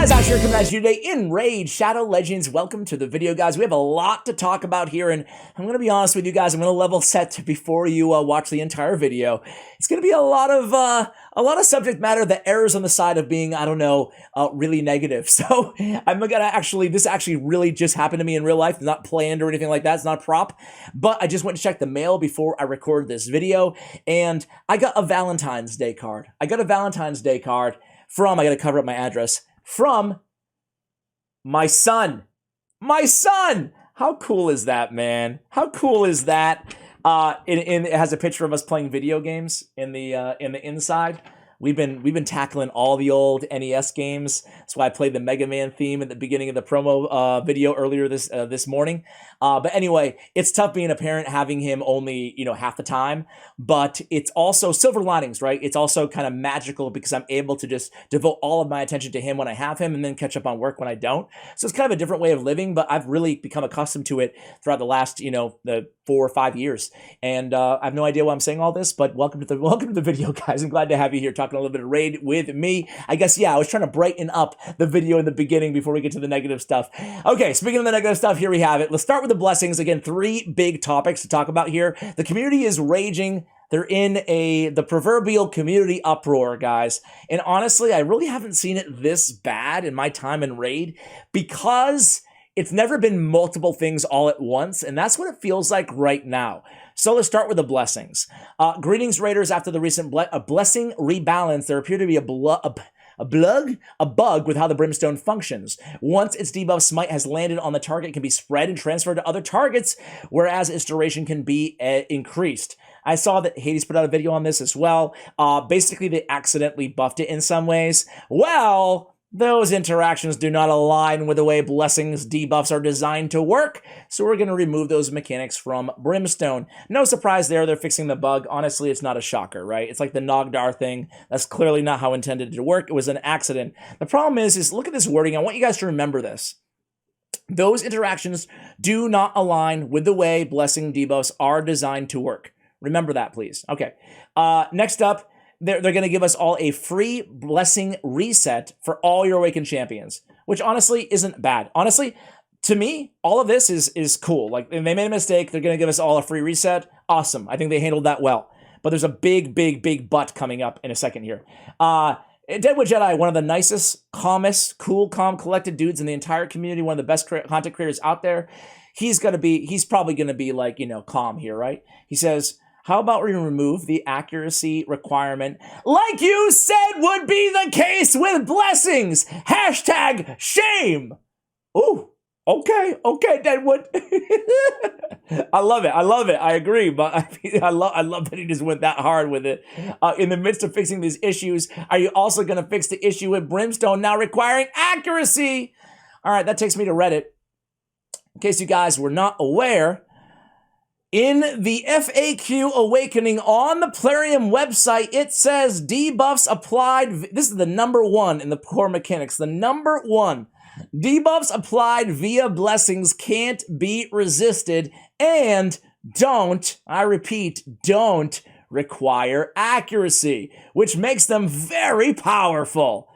guys, Ash here coming at you today in Raid Shadow Legends. Welcome to the video, guys. We have a lot to talk about here, and I'm going to be honest with you guys. I'm going to level set before you watch the entire video. It's going to be a lot of subject matter that errs on the side of being, I don't know, really negative. So I'm going to actually, this actually really just happened to me in real life. It's not planned or anything like that. It's not a prop, but I just went to check the mail before I recorded this video, and I got a Valentine's Day card. I got from, I got to cover up my address, from my son. My son! How cool is that, man? How cool is that? It has a picture of us playing video games in the inside. We've been tackling all the old NES games. That's why I played the Mega Man theme at the beginning of the promo video earlier this morning. But anyway, it's tough being a parent having him only, half the time. But it's also silver linings, right? It's also kind of magical because I'm able to just devote all of my attention to him when I have him and then catch up on work when I don't. So it's kind of a different way of living, but I've really become accustomed to it throughout the last, the 4 or 5 years. And I have no idea why I'm saying all this, but welcome to the video, guys. I'm glad to have you here talking a little bit of Raid with me. I guess, yeah, I was trying to brighten up the video in the beginning before we get to the negative stuff. Okay, speaking of the negative stuff, here we have it. Let's start with the blessings. Again, 3 big topics to talk about here. The community is raging. They're in the proverbial community uproar, guys. And honestly, I really haven't seen it this bad in my time in Raid because it's never been multiple things all at once, and that's what it feels like right now. So let's start with the blessings. Greetings, Raiders. After the recent blessing rebalance, there appeared to be a bug with how the brimstone functions. Once its debuff smite has landed on the target, it can be spread and transferred to other targets, whereas its duration can be increased. I saw that Hades put out a video on this as well. Basically, they accidentally buffed it in some ways. Well, those interactions do not align with the way Blessings debuffs are designed to work, so we're going to remove those mechanics from Brimstone. No surprise there, they're fixing the bug. Honestly, it's not a shocker, right? It's like the Nogdar thing. That's clearly not how intended to work. It was an accident. The problem is look at this wording. I want you guys to remember this. Those interactions do not align with the way Blessing debuffs are designed to work. Remember that, please. Okay. Next up, they're going to give us all a free blessing reset for all your awakened champions, which honestly isn't bad. Honestly, to me, all of this is cool. Like, if they made a mistake, they're going to give us all a free reset. Awesome. I think they handled that well. But there's a big but coming up in a second here. Deadwood Jedi, one of the nicest, calmest, cool, calm, collected dudes in the entire community, one of the best content creators out there. He's probably going to be like, calm here, right? He says, how about we remove the accuracy requirement like you said would be the case with blessings? Hashtag shame. Ooh, okay, Deadwood. I love it. I agree, but I love that he just went that hard with it. In the midst of fixing these issues, are you also going to fix the issue with Brimstone now requiring accuracy? All right, that takes me to Reddit. In case you guys were not aware, in the FAQ Awakening on the Plarium website, it says debuffs applied. This is the #1 in the core mechanics. The #1. Debuffs applied via blessings can't be resisted and don't, I repeat, don't require accuracy, which makes them very powerful.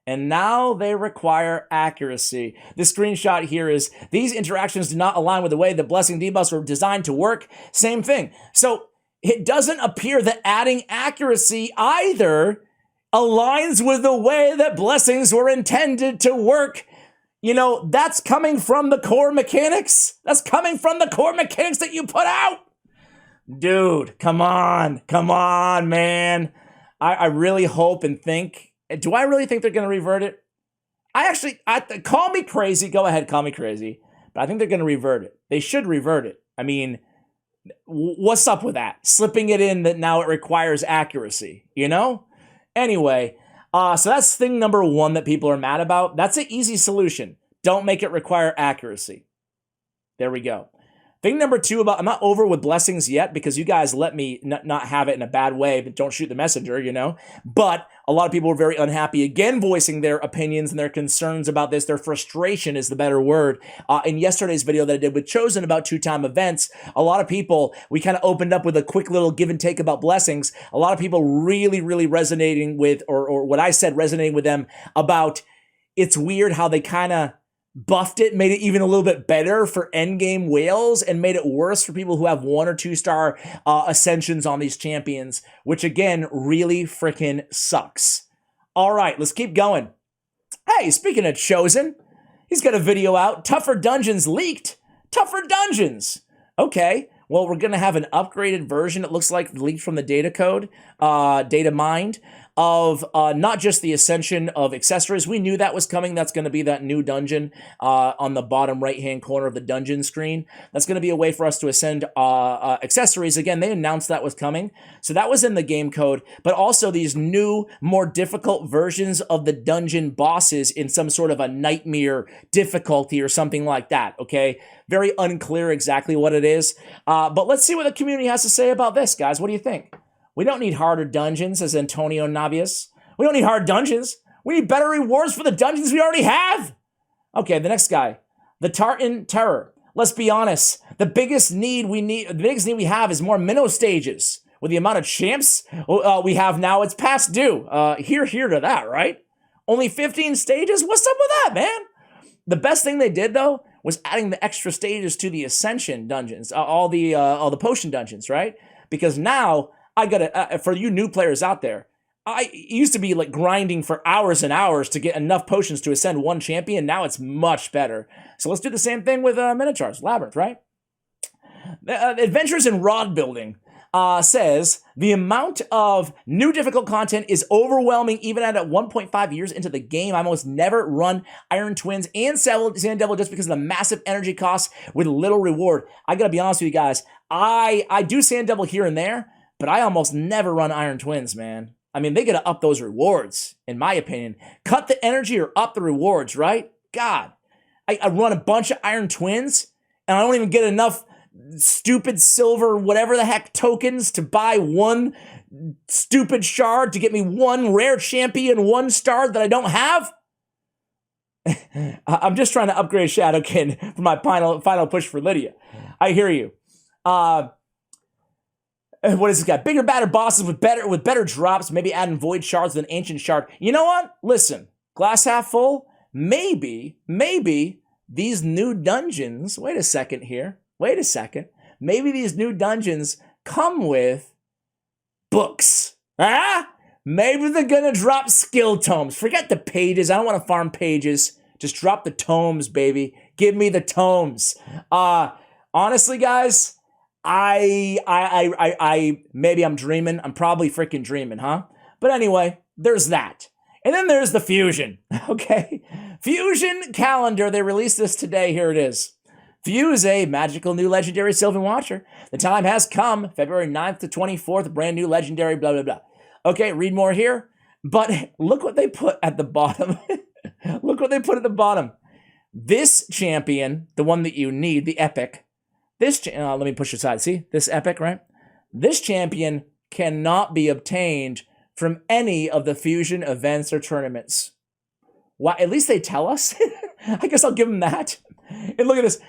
And now they require accuracy. This screenshot here is, these interactions do not align with the way the blessing debuffs were designed to work. Same thing. So it doesn't appear that adding accuracy either aligns with the way that blessings were intended to work. That's coming from the core mechanics. That's coming from the core mechanics that you put out. Dude, come on, man. I really hope and think. Do I really think they're going to revert it? Call me crazy. Go ahead, call me crazy. But I think they're going to revert it. They should revert it. I mean, what's up with that? Slipping it in that now it requires accuracy, Anyway, so that's thing #1 that people are mad about. That's an easy solution. Don't make it require accuracy. There we go. Thing #2 I'm not over with blessings yet because you guys let me not have it in a bad way, but don't shoot the messenger, But a lot of people were very unhappy, again, voicing their opinions and their concerns about this. Their frustration is the better word. In yesterday's video that I did with Chosen about 2-time events, a lot of people, we kind of opened up with a quick little give and take about blessings. A lot of people really resonating with, or what I said resonating with them about, it's weird how they kind of buffed it, made it even a little bit better for endgame whales, and made it worse for people who have 1 or 2 star ascensions on these champions, which again really freaking sucks. All right, let's keep going. Hey, speaking of Chosen, he's got a video out. Tougher Dungeons leaked. Tougher Dungeons. Okay, well, we're going to have an upgraded version, it looks like, leaked from the data code, data mined, of not just the ascension of accessories. We knew that was coming. That's going to be that new dungeon on the bottom right-hand corner of the dungeon screen. That's going to be a way for us to ascend accessories. Again, they announced that was coming. So that was in the game code, but also these new, more difficult versions of the dungeon bosses in some sort of a nightmare difficulty or something like that, okay? Very unclear exactly what it is. But let's see what the community has to say about this, guys. What do you think? We don't need harder dungeons, says Antonio Navius. We don't need hard dungeons. We need better rewards for the dungeons we already have. Okay, the next guy. The Tartan Terror. Let's be honest. The biggest need we have is more minnow stages. With the amount of champs we have now, it's past due. Here to that, right? Only 15 stages? What's up with that, man? The best thing they did, though, was adding the extra stages to the Ascension dungeons, all the potion dungeons, right? Because now, I gotta, for you new players out there, I used to be like grinding for hours and hours to get enough potions to ascend 1 champion. Now it's much better. So let's do the same thing with Minotaurs, Labyrinth, right? Adventures in Rod Building says, the amount of new difficult content is overwhelming even at 1.5 years into the game. I almost never run Iron Twins and Sand Devil just because of the massive energy costs with little reward. I gotta be honest with you guys. I do Sand Devil here and there, but I almost never run Iron Twins, man. I mean, they gotta up those rewards, in my opinion. Cut the energy or up the rewards, right? God, I run a bunch of Iron Twins, and I don't even get enough stupid silver, whatever the heck, tokens to buy 1 stupid shard to get me 1 rare champion 1 star that I don't have? I'm just trying to upgrade Shadowkin for my final push for Lydia. I hear you. What is this guy? Bigger, badder bosses with better drops, maybe adding void shards than ancient shard. You know what? Listen, glass half full. Maybe these new dungeons, wait a second here. Wait a second. Maybe these new dungeons come with books. Maybe they're gonna drop skill tomes. Forget the pages. I don't want to farm pages. Just drop the tomes, baby. Give me the tomes. Honestly, guys, I maybe I'm dreaming. I'm probably freaking dreaming, huh? But anyway, there's that. And then there's the Fusion, okay? Fusion calendar, they released this today. Here it is. Fuse a magical new legendary Sylvan Watcher. The time has come, February 9th to 24th, brand new legendary, blah, blah, blah. Okay, read more here. But look what they put at the bottom. Look what they put at the bottom. This champion, the one that you need, the epic, let me push aside. See, this epic, right? This champion cannot be obtained from any of the Fusion events or tournaments. Why? At least they tell us. I guess I'll give them that. And look at this.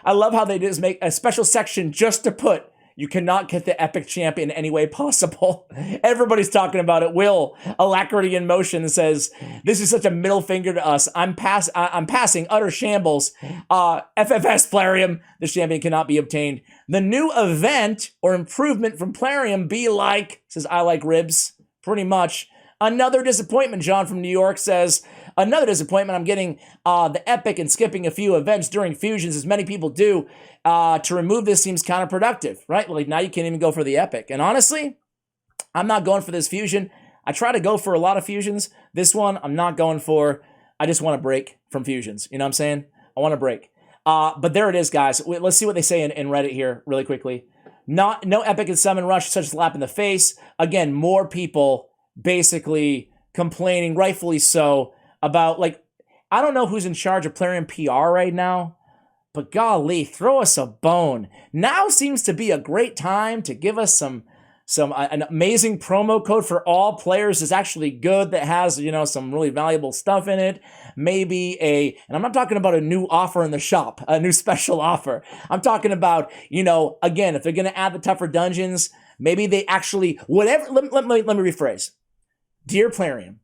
I love how they just make a special section just to put, you cannot get the epic champ in any way possible. Everybody's talking about it. Will, Alacrity in Motion, says, this is such a middle finger to us. I'm passing utter shambles. FFS Plarium, the champion cannot be obtained. The new event or improvement from Plarium be like, says I like ribs, pretty much. Another disappointment, John from New York says, another disappointment. I'm getting the epic and skipping a few events during fusions, as many people do. To remove this seems counterproductive, right? Like now you can't even go for the epic. And honestly, I'm not going for this fusion. I try to go for a lot of fusions. This one, I'm not going for. I just want to break from fusions. You know what I'm saying? I want to break. But there it is, guys. Let's see what they say in Reddit here really quickly. No epic and summon rush, such a slap in the face. Again, more people basically complaining, rightfully so, about, like, I don't know who's in charge of Plarium PR right now, but golly, throw us a bone. Now seems to be a great time to give us an amazing promo code for all players is actually good, that has, you know, some really valuable stuff in it. Maybe and I'm not talking about a new offer in the shop, a new special offer. I'm talking about, you know, again, if they're going to add the tougher dungeons, maybe they actually, whatever, let me rephrase. Dear Plarium,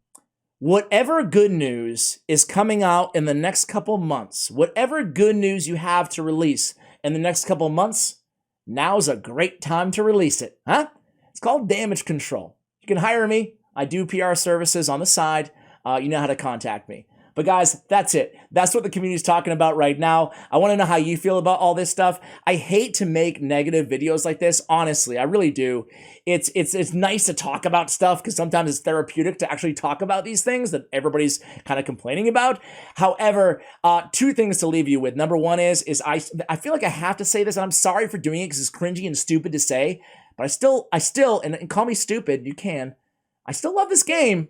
whatever good news is coming out in the next couple months, whatever good news you have to release in the next couple months, now's a great time to release it, huh? It's called damage control. You can hire me. I do PR services on the side. You know how to contact me. But guys, that's it. That's what the community's talking about right now. I want to know how you feel about all this stuff. I hate to make negative videos like this. Honestly, I really do. It's nice to talk about stuff because sometimes it's therapeutic to actually talk about these things that everybody's kind of complaining about. However, two things to leave you with. Number one is I feel like I have to say this, and I'm sorry for doing it because it's cringy and stupid to say, but I still, and call me stupid, you can. I still love this game.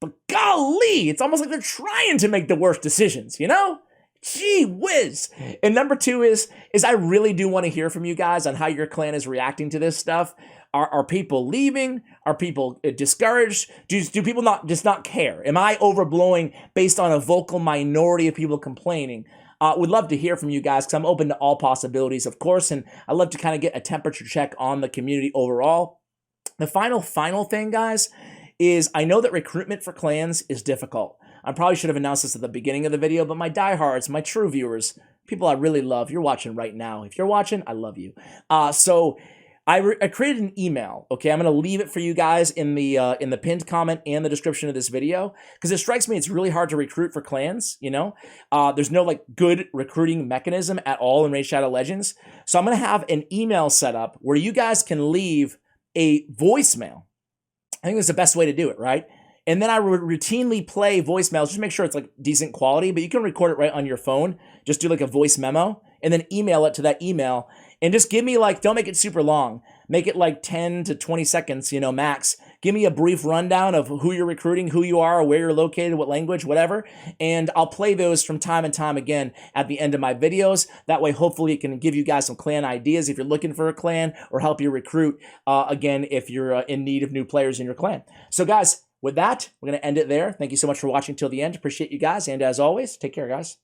But golly, it's almost like they're trying to make the worst decisions, you know? Gee whiz. And number two is I really do want to hear from you guys on how your clan is reacting to this stuff. Are people leaving? Are people discouraged? Do people not care? Am I overblowing based on a vocal minority of people complaining? Would love to hear from you guys because I'm open to all possibilities, of course, and I love to kind of get a temperature check on the community overall. The final thing, guys, is I know that recruitment for clans is difficult. I probably should have announced this at the beginning of the video, but my diehards, my true viewers, people I really love, you're watching right now. If you're watching, I love you. So I created an email. Okay, I'm gonna leave it for you guys in the pinned comment and the description of this video because it strikes me it's really hard to recruit for clans. You know, there's no like good recruiting mechanism at all in Raid Shadow Legends. So I'm gonna have an email set up where you guys can leave a voicemail. I think that's the best way to do it, right? And then I would routinely play voicemails, just make sure it's like decent quality, but you can record it right on your phone. Just do like a voice memo and then email it to that email and just give me like, don't make it super long. Make it like 10 to 20 seconds, you know, max. Give me a brief rundown of who you're recruiting, who you are, where you're located, what language, whatever. And I'll play those from time and time again at the end of my videos. That way, hopefully it can give you guys some clan ideas if you're looking for a clan or help you recruit, again, if you're in need of new players in your clan. So guys, with that, we're going to end it there. Thank you so much for watching till the end. Appreciate you guys. And as always, take care, guys.